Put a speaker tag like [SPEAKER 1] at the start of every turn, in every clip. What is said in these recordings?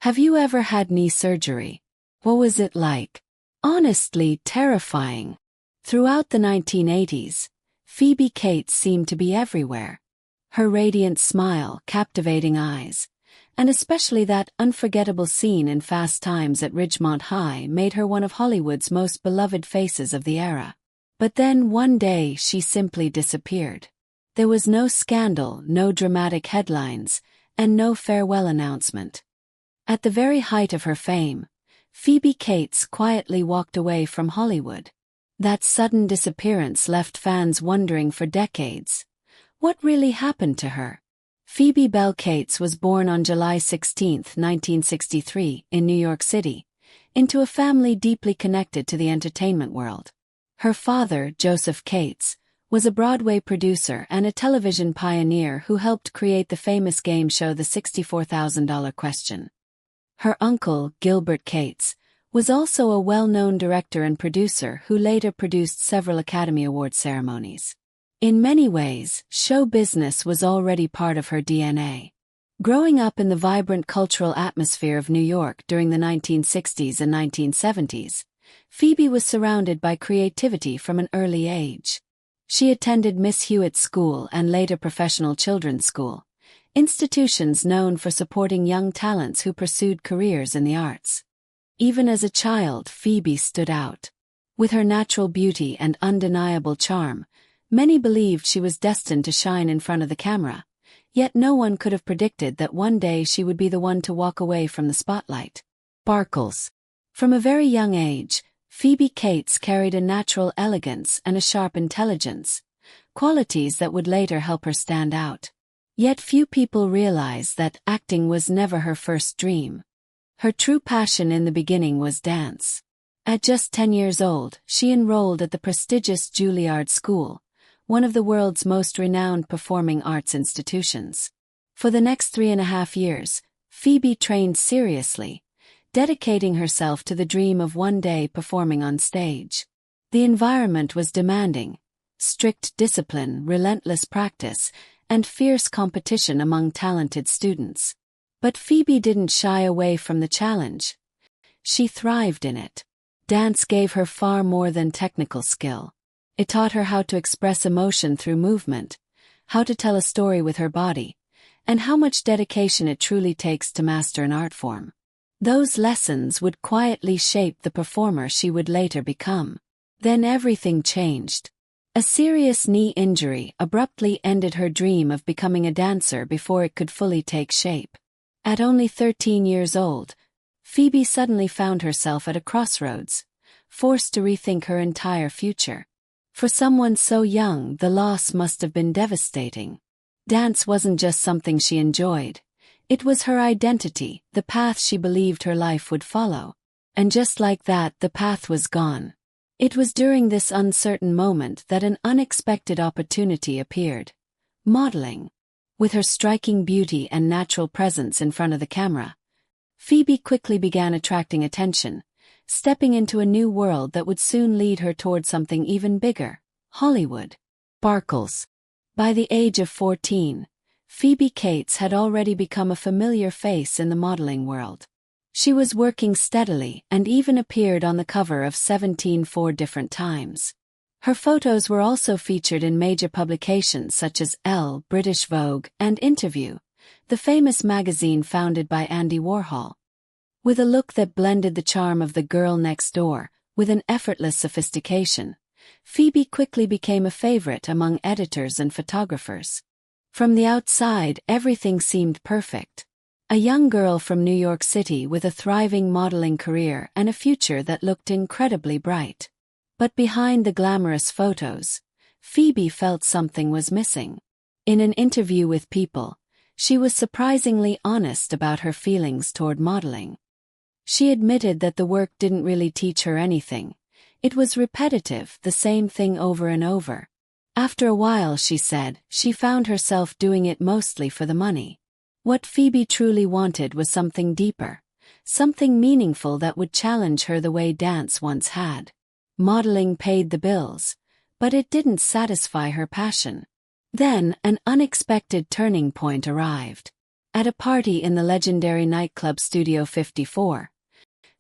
[SPEAKER 1] Have you ever had knee surgery? What was it like? Honestly, terrifying. Throughout the 1980s, Phoebe Cates seemed to be everywhere. Her radiant smile, captivating eyes, and especially that unforgettable scene in Fast Times at Ridgemont High made her one of Hollywood's most beloved faces of the era. But then one day she simply disappeared. There was no scandal, no dramatic headlines, and no farewell announcement. At the very height of her fame, Phoebe Cates quietly walked away from Hollywood. That sudden disappearance left fans wondering for decades. What really happened to her? Phoebe Belle Cates was born on July 16, 1963, in New York City, into a family deeply connected to the entertainment world. Her father, Joseph Cates, was a Broadway producer and a television pioneer who helped create the famous game show The $64,000 Question. Her uncle, Gilbert Cates, was also a well-known director and producer who later produced several Academy Award ceremonies. In many ways, show business was already part of her DNA. Growing up in the vibrant cultural atmosphere of New York during the 1960s and 1970s, Phoebe was surrounded by creativity from an early age. She attended Miss Hewitt School and later Professional Children's School, institutions known for supporting young talents who pursued careers in the arts. Even as a child, Phoebe stood out. With her natural beauty and undeniable charm, many believed she was destined to shine in front of the camera, yet no one could have predicted that one day she would be the one to walk away from the spotlight. Sparkles. From a very young age, Phoebe Cates carried a natural elegance and a sharp intelligence, qualities that would later help her stand out. Yet few people realize that acting was never her first dream. Her true passion in the beginning was dance. At just 10 years old, she enrolled at the prestigious Juilliard School, one of the world's most renowned performing arts institutions. For the next 3.5 years, Phoebe trained seriously, dedicating herself to the dream of one day performing on stage. The environment was demanding: strict discipline, relentless practice, and fierce competition among talented students. But Phoebe didn't shy away from the challenge. She thrived in it. Dance gave her far more than technical skill. It taught her how to express emotion through movement, how to tell a story with her body, and how much dedication it truly takes to master an art form. Those lessons would quietly shape the performer she would later become. Then everything changed. A serious knee injury abruptly ended her dream of becoming a dancer before it could fully take shape. At only 13 years old, Phoebe suddenly found herself at a crossroads, forced to rethink her entire future. For someone so young, the loss must have been devastating. Dance wasn't just something she enjoyed. It was her identity, the path she believed her life would follow. And just like that, the path was gone. It was during this uncertain moment that an unexpected opportunity appeared: modeling. With her striking beauty and natural presence in front of the camera, Phoebe quickly began attracting attention, stepping into a new world that would soon lead her toward something even bigger: Hollywood. Sparkles. By the age of 14, Phoebe Cates had already become a familiar face in the modeling world. She was working steadily and even appeared on the cover of 17 4 different times. Her photos were also featured in major publications such as Elle, British Vogue, and Interview, the famous magazine founded by Andy Warhol. With a look that blended the charm of the girl next door with an effortless sophistication, Phoebe quickly became a favorite among editors and photographers. From the outside, everything seemed perfect. A young girl from New York City with a thriving modeling career and a future that looked incredibly bright. But behind the glamorous photos, Phoebe felt something was missing. In an interview with People, she was surprisingly honest about her feelings toward modeling. She admitted that the work didn't really teach her anything. It was repetitive, the same thing over and over. After a while, she said, she found herself doing it mostly for the money. What Phoebe truly wanted was something deeper, something meaningful that would challenge her the way dance once had. Modeling paid the bills, but it didn't satisfy her passion. Then, an unexpected turning point arrived. At a party in the legendary nightclub Studio 54,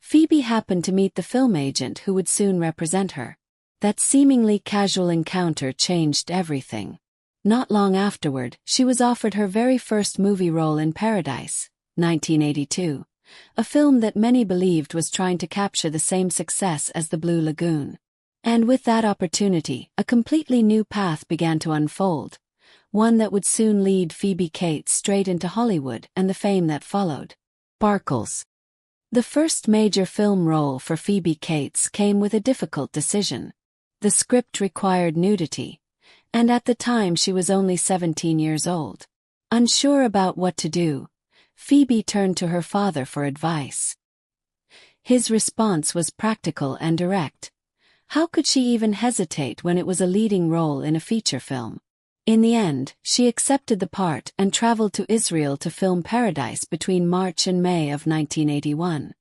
[SPEAKER 1] Phoebe happened to meet the film agent who would soon represent her. That seemingly casual encounter changed everything. Not long afterward, she was offered her very first movie role in Paradise, 1982, a film that many believed was trying to capture the same success as The Blue Lagoon. And with that opportunity, a completely new path began to unfold, one that would soon lead Phoebe Cates straight into Hollywood and the fame that followed. Sparkles. The first major film role for Phoebe Cates came with a difficult decision. The script required nudity, and at the time she was only 17 years old. Unsure about what to do, Phoebe turned to her father for advice. His response was practical and direct. How could she even hesitate when it was a leading role in a feature film? In the end, she accepted the part and traveled to Israel to film Paradise between March and May of 1981.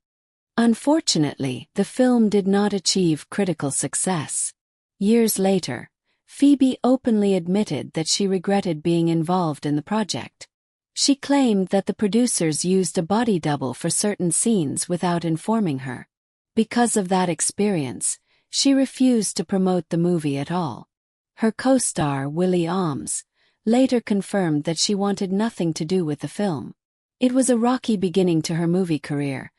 [SPEAKER 1] Unfortunately, the film did not achieve critical success. Years later, Phoebe openly admitted that she regretted being involved in the project. She claimed that the producers used a body double for certain scenes without informing her. Because of that experience, she refused to promote the movie at all. Her co-star Willie Alms later confirmed that she wanted nothing to do with the film. It was a rocky beginning to her movie career,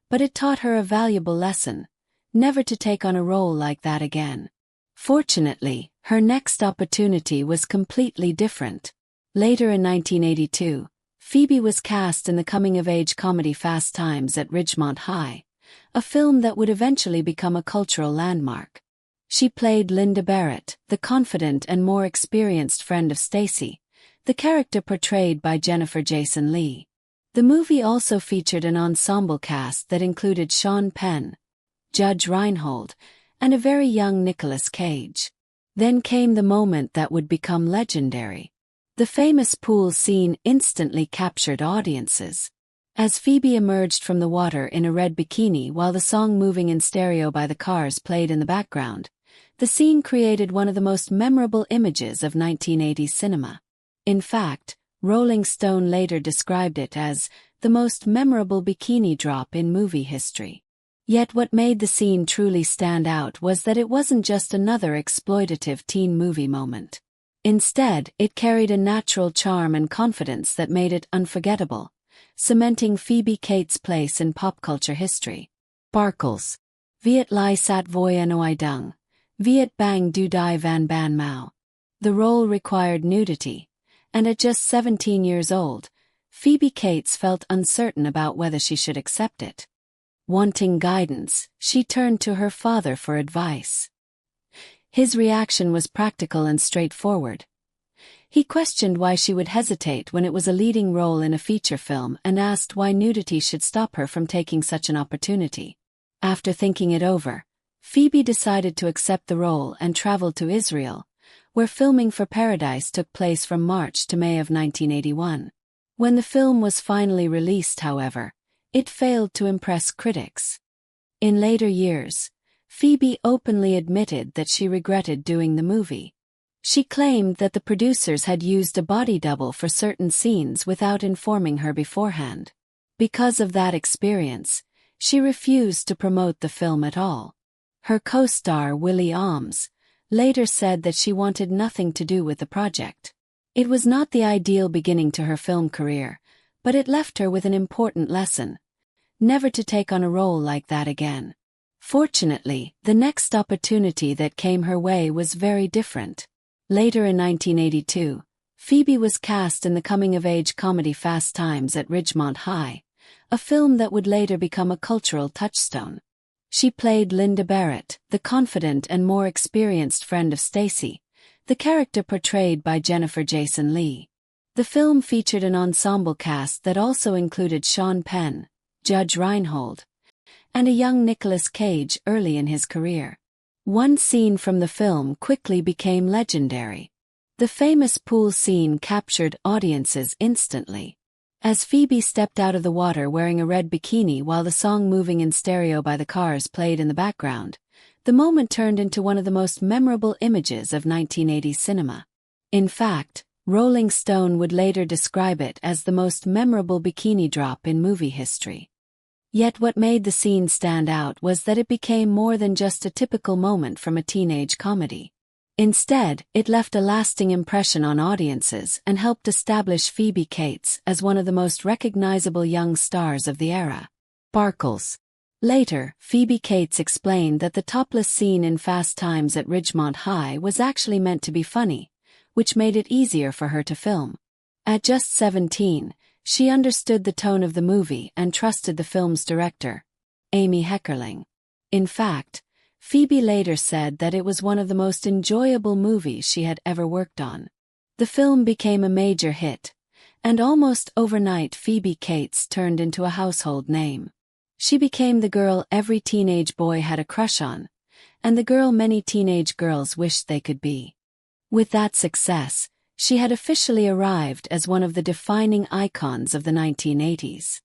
[SPEAKER 1] but it taught her a valuable lesson: never to take on a role like that again. Fortunately, her next opportunity was completely different. Later in 1982, Phoebe was cast in the coming-of-age comedy Fast Times at Ridgemont High, a film that would eventually become a cultural landmark. She played Linda Barrett, the confident and more experienced friend of Stacy, the character portrayed by Jennifer Jason Leigh. The movie also featured an ensemble cast that included Sean Penn, Judge Reinhold, and a very young Nicolas Cage. Then came the moment that would become legendary. The famous pool scene instantly captured audiences. As Phoebe emerged from the water in a red bikini while the song Moving in Stereo by the Cars played in the background, the scene created one of the most memorable images of 1980s cinema. In fact, Rolling Stone later described it as the most memorable bikini drop in movie history. Yet what made the scene truly stand out was that it wasn't just another exploitative teen movie moment. Instead, it carried a natural charm and confidence that made it unforgettable, cementing Phoebe Cates' place in pop culture history. Sparkles. Viet Lai Sat Voi Noi Dung. Viet Bang Du Dai Van Ban Mao. The role required nudity, and at just 17 years old, Phoebe Cates felt uncertain about whether she should accept it. Wanting guidance, she turned to her father for advice. His reaction was practical and straightforward. He questioned why she would hesitate when it was a leading role in a feature film and asked why nudity should stop her from taking such an opportunity. After thinking it over, Phoebe decided to accept the role and traveled to Israel, where filming for Paradise took place from March to May of 1981. When the film was finally released, however, it failed to impress critics. In later years, Phoebe openly admitted that she regretted doing the movie. She claimed that the producers had used a body double for certain scenes without informing her beforehand. Because of that experience, she refused to promote the film at all. Her co-star Willie Alms later said that she wanted nothing to do with the project. It was not the ideal beginning to her film career, but it left her with an important lesson: never to take on a role like that again. Fortunately, the next opportunity that came her way was very different. Later in 1982, Phoebe was cast in the coming-of-age comedy Fast Times at Ridgemont High, a film that would later become a cultural touchstone. She played Linda Barrett, the confident and more experienced friend of Stacy, the character portrayed by Jennifer Jason Leigh. The film featured an ensemble cast that also included Sean Penn, Judge Reinhold, and a young Nicolas Cage early in his career. One scene from the film quickly became legendary. The famous pool scene captured audiences instantly. As Phoebe stepped out of the water wearing a red bikini while the song Moving in Stereo by the Cars played in the background, the moment turned into one of the most memorable images of 1980s cinema. In fact, Rolling Stone would later describe it as the most memorable bikini drop in movie history. Yet what made the scene stand out was that it became more than just a typical moment from a teenage comedy. Instead, it left a lasting impression on audiences and helped establish Phoebe Cates as one of the most recognizable young stars of the era. Sparkles. Later, Phoebe Cates explained that the topless scene in Fast Times at Ridgemont High was actually meant to be funny, which made it easier for her to film. At just 17, she understood the tone of the movie and trusted the film's director, Amy Heckerling. In fact, Phoebe later said that it was one of the most enjoyable movies she had ever worked on. The film became a major hit, and almost overnight Phoebe Cates turned into a household name. She became the girl every teenage boy had a crush on, and the girl many teenage girls wished they could be. With that success, she had officially arrived as one of the defining icons of the 1980s.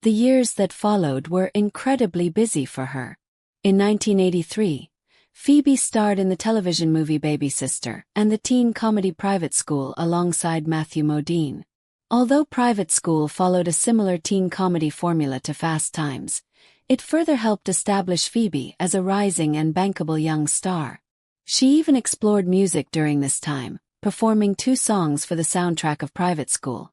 [SPEAKER 1] The years that followed were incredibly busy for her. In 1983, Phoebe starred in the television movie Baby Sister and the teen comedy Private School alongside Matthew Modine. Although Private School followed a similar teen comedy formula to Fast Times, it further helped establish Phoebe as a rising and bankable young star. She even explored music during this time, performing 2 songs for the soundtrack of Private School,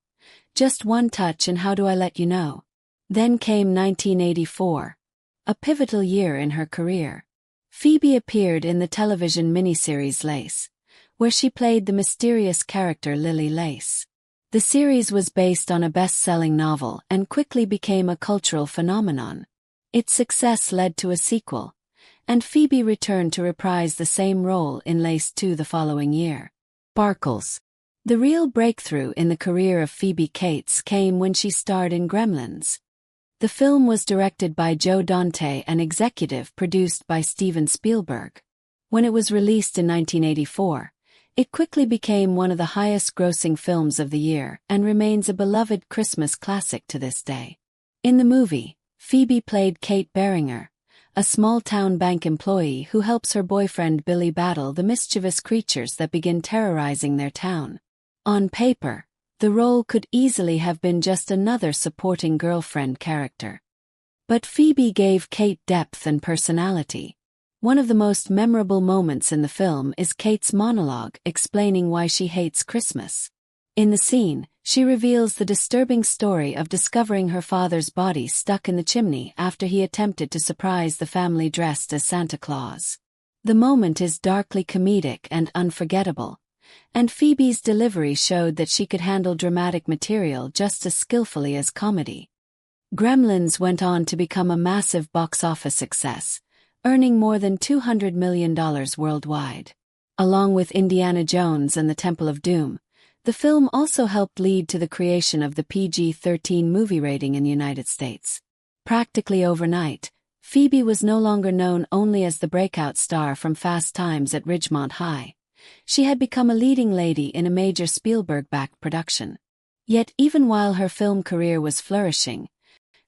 [SPEAKER 1] Just One Touch and How Do I Let You Know. Then came 1984, a pivotal year in her career. Phoebe appeared in the television miniseries Lace, where she played the mysterious character Lily Lace. The series was based on a best-selling novel and quickly became a cultural phenomenon. Its success led to a sequel, and Phoebe returned to reprise the same role in Lace 2 the following year. Sparkles. The real breakthrough in the career of Phoebe Cates came when she starred in Gremlins. The film was directed by Joe Dante and executive produced by Steven Spielberg. When it was released in 1984, it quickly became one of the highest-grossing films of the year and remains a beloved Christmas classic to this day. In the movie, Phoebe played Kate Beringer, a small-town bank employee who helps her boyfriend Billy battle the mischievous creatures that begin terrorizing their town. On paper, the role could easily have been just another supporting girlfriend character. But Phoebe gave Kate depth and personality. One of the most memorable moments in the film is Kate's monologue explaining why she hates Christmas. In the scene, she reveals the disturbing story of discovering her father's body stuck in the chimney after he attempted to surprise the family dressed as Santa Claus. The moment is darkly comedic and unforgettable, and Phoebe's delivery showed that she could handle dramatic material just as skillfully as comedy. Gremlins went on to become a massive box office success, earning more than $200 million worldwide. Along with Indiana Jones and the Temple of Doom, the film also helped lead to the creation of the PG-13 movie rating in the United States. Practically overnight, Phoebe was no longer known only as the breakout star from Fast Times at Ridgemont High. She had become a leading lady in a major Spielberg-backed production. Yet even while her film career was flourishing,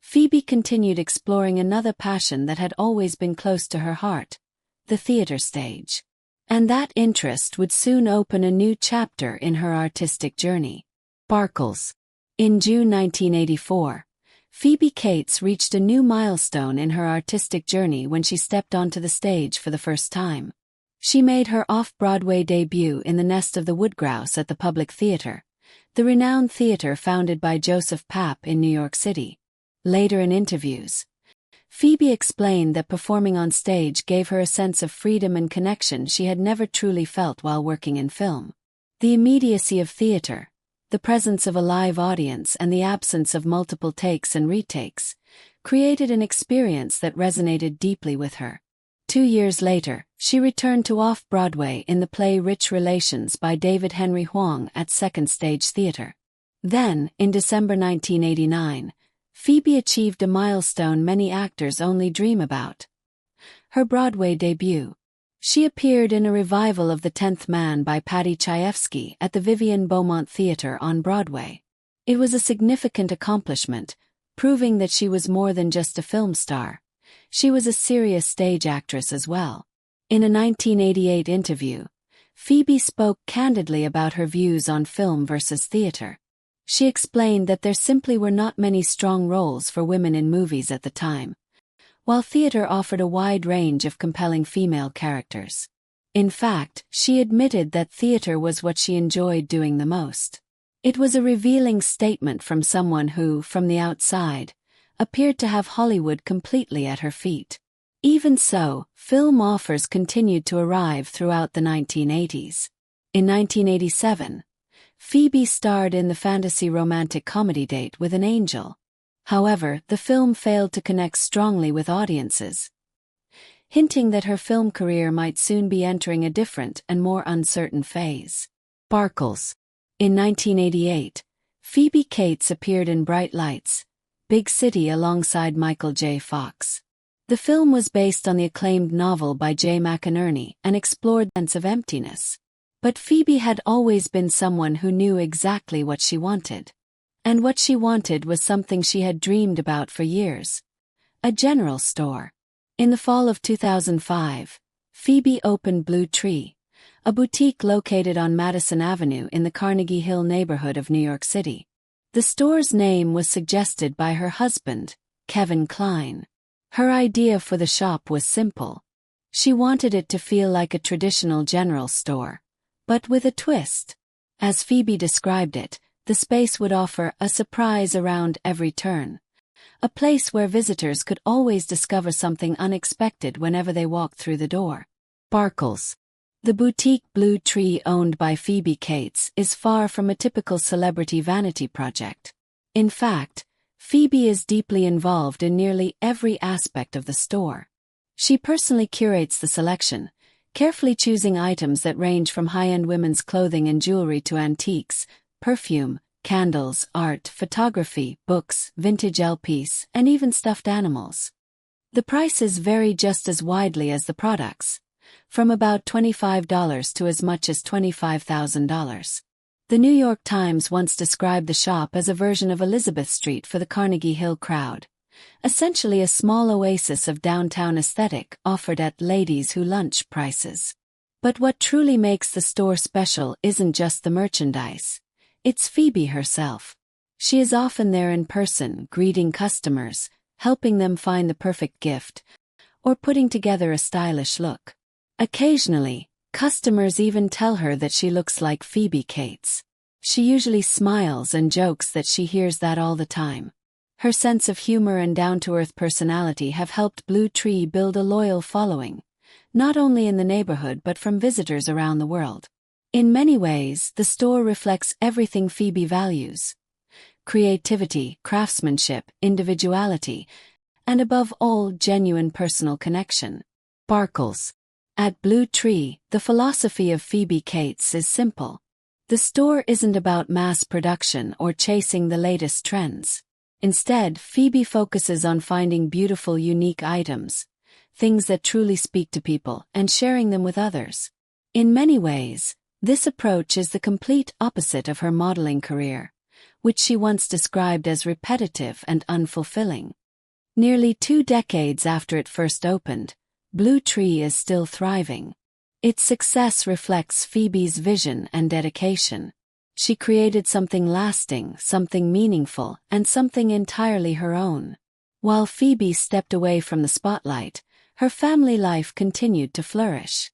[SPEAKER 1] Phoebe continued exploring another passion that had always been close to her heart, the theater stage. And that interest would soon open a new chapter in her artistic journey. Sparkles. In June 1984, Phoebe Cates reached a new milestone in her artistic journey when she stepped onto the stage for the first time. She made her off-Broadway debut in The Nest of the Woodgrouse at the Public Theater, the renowned theater founded by Joseph Papp in New York City. Later in interviews, Phoebe explained that performing on stage gave her a sense of freedom and connection she had never truly felt while working in film. The immediacy of theater, the presence of a live audience and the absence of multiple takes and retakes, created an experience that resonated deeply with her. 2 years later, she returned to off-Broadway in the play Rich Relations by David Henry Hwang at Second Stage Theater. Then, in December 1989, Phoebe achieved a milestone many actors only dream about: her Broadway debut. She appeared in a revival of The 10th Man by Paddy Chayefsky at the Vivian Beaumont Theater on Broadway. It was a significant accomplishment, proving that she was more than just a film star. She was a serious stage actress as well. In a 1988 interview, Phoebe spoke candidly about her views on film versus theater. She explained that there simply were not many strong roles for women in movies at the time, while theater offered a wide range of compelling female characters. In fact, she admitted that theater was what she enjoyed doing the most. It was a revealing statement from someone who, from the outside, appeared to have Hollywood completely at her feet. Even so, film offers continued to arrive throughout the 1980s. In 1987, Phoebe starred in the fantasy romantic comedy Date with an Angel. However, the film failed to connect strongly with audiences, hinting that her film career might soon be entering a different and more uncertain phase. Sparkles. In 1988, Phoebe Cates appeared in Bright Lights, Big City alongside Michael J. Fox. The film was based on the acclaimed novel by J. McInerney and explored the sense of emptiness. But Phoebe had always been someone who knew exactly what she wanted. And what she wanted was something she had dreamed about for years: a general store. In the fall of 2005, Phoebe opened Blue Tree, a boutique located on Madison Avenue in the Carnegie Hill neighborhood of New York City. The store's name was suggested by her husband, Kevin Kline. Her idea for the shop was simple. She wanted it to feel like a traditional general store, but with a twist. As Phoebe described it, the space would offer a surprise around every turn, a place where visitors could always discover something unexpected whenever they walked through the door. Sparkles. The boutique Blue Tree owned by Phoebe Cates is far from a typical celebrity vanity project. In fact, Phoebe is deeply involved in nearly every aspect of the store. She personally curates the selection, carefully choosing items that range from high-end women's clothing and jewelry to antiques, perfume, candles, art, photography, books, vintage LPs, and even stuffed animals. The prices vary just as widely as the products, from about $25 to as much as $25,000. The New York Times once described the shop as a version of Elizabeth Street for the Carnegie Hill crowd, essentially a small oasis of downtown aesthetic offered at ladies who lunch prices. But what truly makes the store special isn't just the merchandise. It's Phoebe herself. She is often there in person, greeting customers, helping them find the perfect gift, or putting together a stylish look. Occasionally, customers even tell her that she looks like Phoebe Cates. She usually smiles and jokes that she hears that all the time. Her sense of humor and down-to-earth personality have helped Blue Tree build a loyal following, not only in the neighborhood but from visitors around the world. In many ways, the store reflects everything Phoebe values: creativity, craftsmanship, individuality, and above all, genuine personal connection. Sparkles. At Blue Tree, the philosophy of Phoebe Cates is simple. The store isn't about mass production or chasing the latest trends. Instead, Phoebe focuses on finding beautiful, unique items, things that truly speak to people, and sharing them with others. In many ways, this approach is the complete opposite of her modeling career, which she once described as repetitive and unfulfilling. Nearly 2 decades after it first opened, Blue Tree is still thriving. Its success reflects Phoebe's vision and dedication. She created something lasting, something meaningful, and something entirely her own. While Phoebe stepped away from the spotlight, her family life continued to flourish.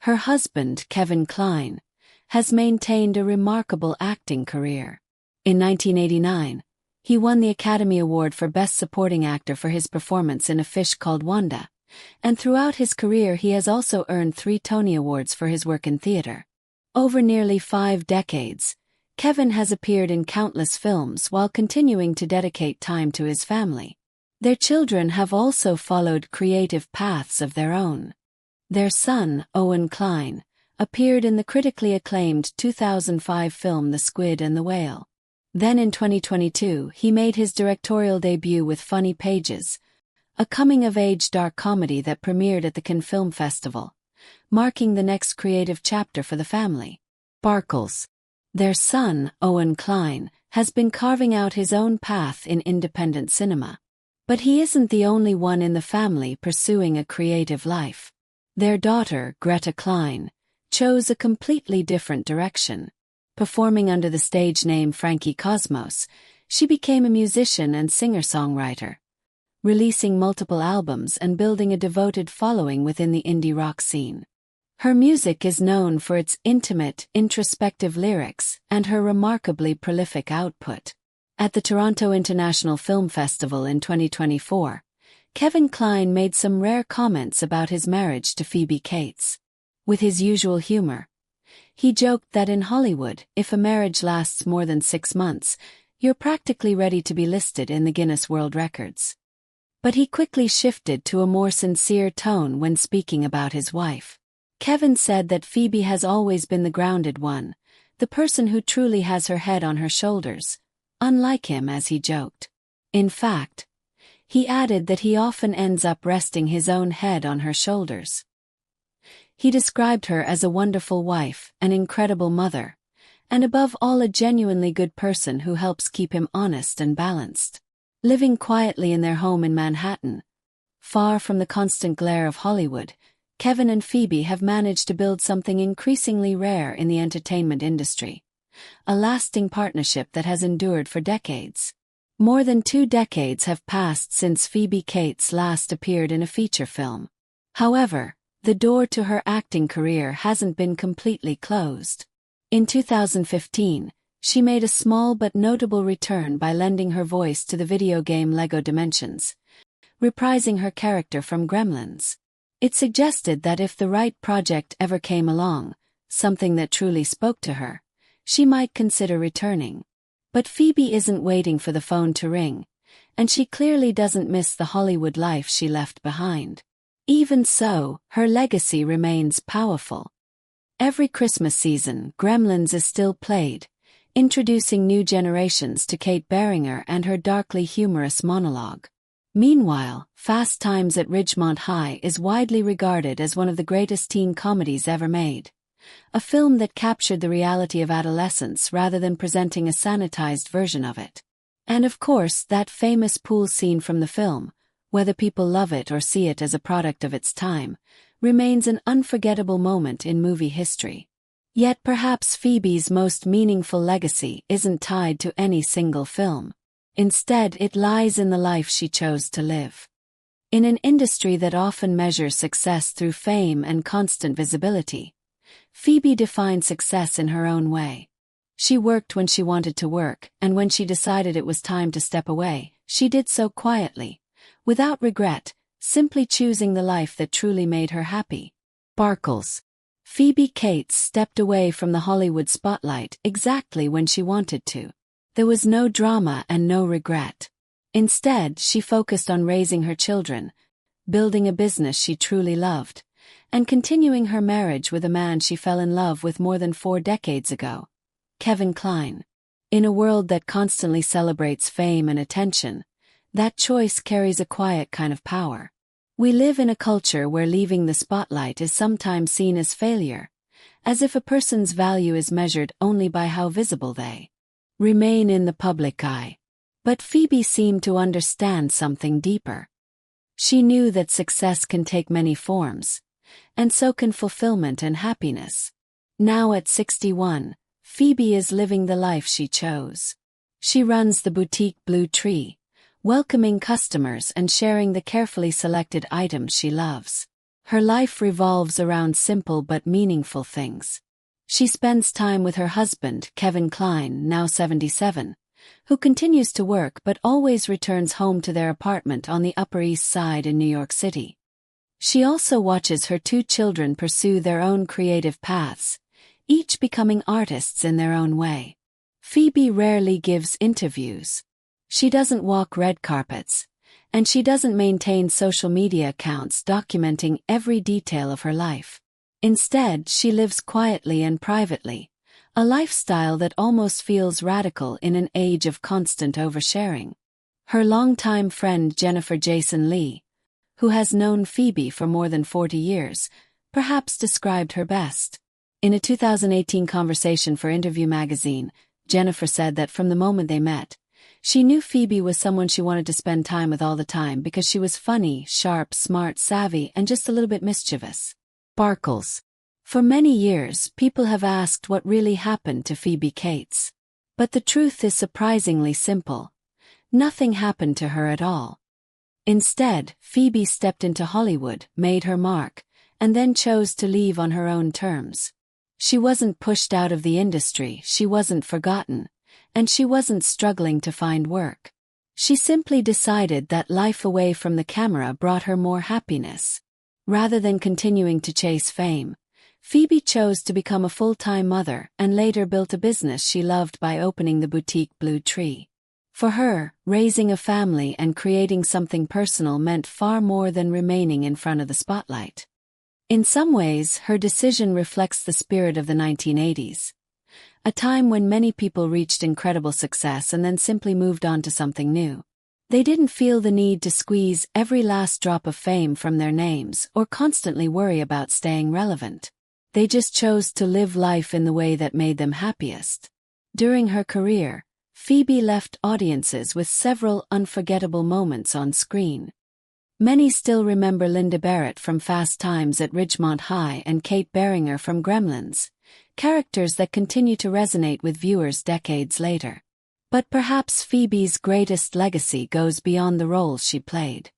[SPEAKER 1] Her husband, Kevin Kline, has maintained a remarkable acting career. In 1989, he won the Academy Award for Best Supporting Actor for his performance in A Fish Called Wanda, and throughout his career he has also earned 3 Tony Awards for his work in theater. Over nearly 5 decades, Kevin has appeared in countless films while continuing to dedicate time to his family. Their children have also followed creative paths of their own. Their son, Owen Kline, appeared in the critically acclaimed 2005 film The Squid and the Whale. Then in 2022 he made his directorial debut with Funny Pages, a coming-of-age dark comedy that premiered at the Cannes Film Festival, marking the next creative chapter for the family. Sparkles. Their son, Owen Kline, has been carving out his own path in independent cinema. But he isn't the only one in the family pursuing a creative life. Their daughter, Greta Kline, chose a completely different direction. Performing under the stage name Frankie Cosmos, she became a musician and singer-songwriter, releasing multiple albums and building a devoted following within the indie rock scene. Her music is known for its intimate, introspective lyrics and her remarkably prolific output. At the Toronto International Film Festival in 2024, Kevin Kline made some rare comments about his marriage to Phoebe Cates. With his usual humor, he joked that in Hollywood, if a marriage lasts more than 6 months, you're practically ready to be listed in the Guinness World Records. But he quickly shifted to a more sincere tone when speaking about his wife. Kevin said that Phoebe has always been the grounded one, the person who truly has her head on her shoulders, unlike him, as he joked. In fact, he added that he often ends up resting his own head on her shoulders. He described her as a wonderful wife, an incredible mother, and above all a genuinely good person who helps keep him honest and balanced. Living quietly in their home in Manhattan, far from the constant glare of Hollywood, Kevin and Phoebe have managed to build something increasingly rare in the entertainment industry. A lasting partnership that has endured for decades. More than 2 decades have passed since Phoebe Cates last appeared in a feature film. However, the door to her acting career hasn't been completely closed. In 2015, she made a small but notable return by lending her voice to the video game Lego Dimensions, reprising her character from Gremlins. It suggested that if the right project ever came along, something that truly spoke to her, she might consider returning. But Phoebe isn't waiting for the phone to ring, and she clearly doesn't miss the Hollywood life she left behind. Even so, her legacy remains powerful. Every Christmas season, Gremlins is still played, introducing new generations to Kate Barringer and her darkly humorous monologue. Meanwhile, Fast Times at Ridgemont High is widely regarded as one of the greatest teen comedies ever made. A film that captured the reality of adolescence rather than presenting a sanitized version of it. And of course, that famous pool scene from the film, whether people love it or see it as a product of its time, remains an unforgettable moment in movie history. Yet perhaps Phoebe's most meaningful legacy isn't tied to any single film. Instead, it lies in the life she chose to live. In an industry that often measures success through fame and constant visibility, Phoebe defined success in her own way. She worked when she wanted to work, and when she decided it was time to step away, she did so quietly, without regret, simply choosing the life that truly made her happy. Sparkles. Phoebe Cates stepped away from the Hollywood spotlight exactly when she wanted to. There was no drama and no regret. Instead, she focused on raising her children, building a business she truly loved, and continuing her marriage with a man she fell in love with more than 4 decades ago, Kevin Kline. In a world that constantly celebrates fame and attention, that choice carries a quiet kind of power. We live in a culture where leaving the spotlight is sometimes seen as failure, as if a person's value is measured only by how visible they remain in the public eye. But Phoebe seemed to understand something deeper. She knew that success can take many forms, and so can fulfillment and happiness. Now at 61, Phoebe is living the life she chose. She runs the boutique Blue Tree, welcoming customers and sharing the carefully selected items she loves. Her life revolves around simple but meaningful things. She spends time with her husband, Kevin Kline, now 77, who continues to work but always returns home to their apartment on the Upper East Side in New York City. She also watches her 2 children pursue their own creative paths, each becoming artists in their own way. Phoebe rarely gives interviews. She doesn't walk red carpets, and she doesn't maintain social media accounts documenting every detail of her life. Instead, she lives quietly and privately, a lifestyle that almost feels radical in an age of constant oversharing. Her longtime friend Jennifer Jason Leigh, who has known Phoebe for more than 40 years, perhaps described her best. In a 2018 conversation for Interview magazine, Jennifer said that from the moment they met, she knew Phoebe was someone she wanted to spend time with all the time because she was funny, sharp, smart, savvy, and just a little bit mischievous. Sparkles. For many years, people have asked what really happened to Phoebe Cates. But the truth is surprisingly simple. Nothing happened to her at all. Instead, Phoebe stepped into Hollywood, made her mark, and then chose to leave on her own terms. She wasn't pushed out of the industry, she wasn't forgotten, and she wasn't struggling to find work. She simply decided that life away from the camera brought her more happiness. Rather than continuing to chase fame, Phoebe chose to become a full-time mother and later built a business she loved by opening the boutique Blue Tree. For her, raising a family and creating something personal meant far more than remaining in front of the spotlight. In some ways, her decision reflects the spirit of the 1980s. A time when many people reached incredible success and then simply moved on to something new. They didn't feel the need to squeeze every last drop of fame from their names or constantly worry about staying relevant. They just chose to live life in the way that made them happiest. During her career, Phoebe left audiences with several unforgettable moments on screen. Many still remember Linda Barrett from Fast Times at Ridgemont High and Kate Beringer from Gremlins, characters that continue to resonate with viewers decades later. But perhaps Phoebe's greatest legacy goes beyond the roles she played.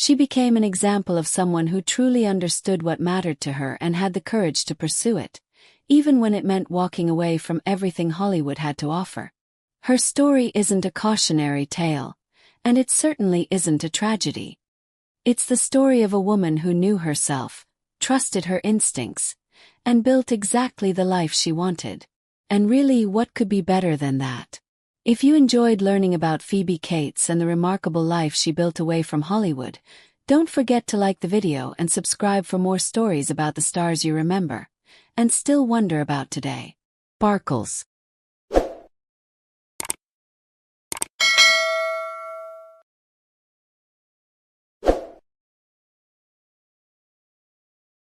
[SPEAKER 1] She became an example of someone who truly understood what mattered to her and had the courage to pursue it, even when it meant walking away from everything Hollywood had to offer. Her story isn't a cautionary tale, and it certainly isn't a tragedy. It's the story of a woman who knew herself, trusted her instincts, and built exactly the life she wanted. And really, what could be better than that? If you enjoyed learning about Phoebe Cates and the remarkable life she built away from Hollywood, don't forget to like the video and subscribe for more stories about the stars you remember and still wonder about today. Sparkles.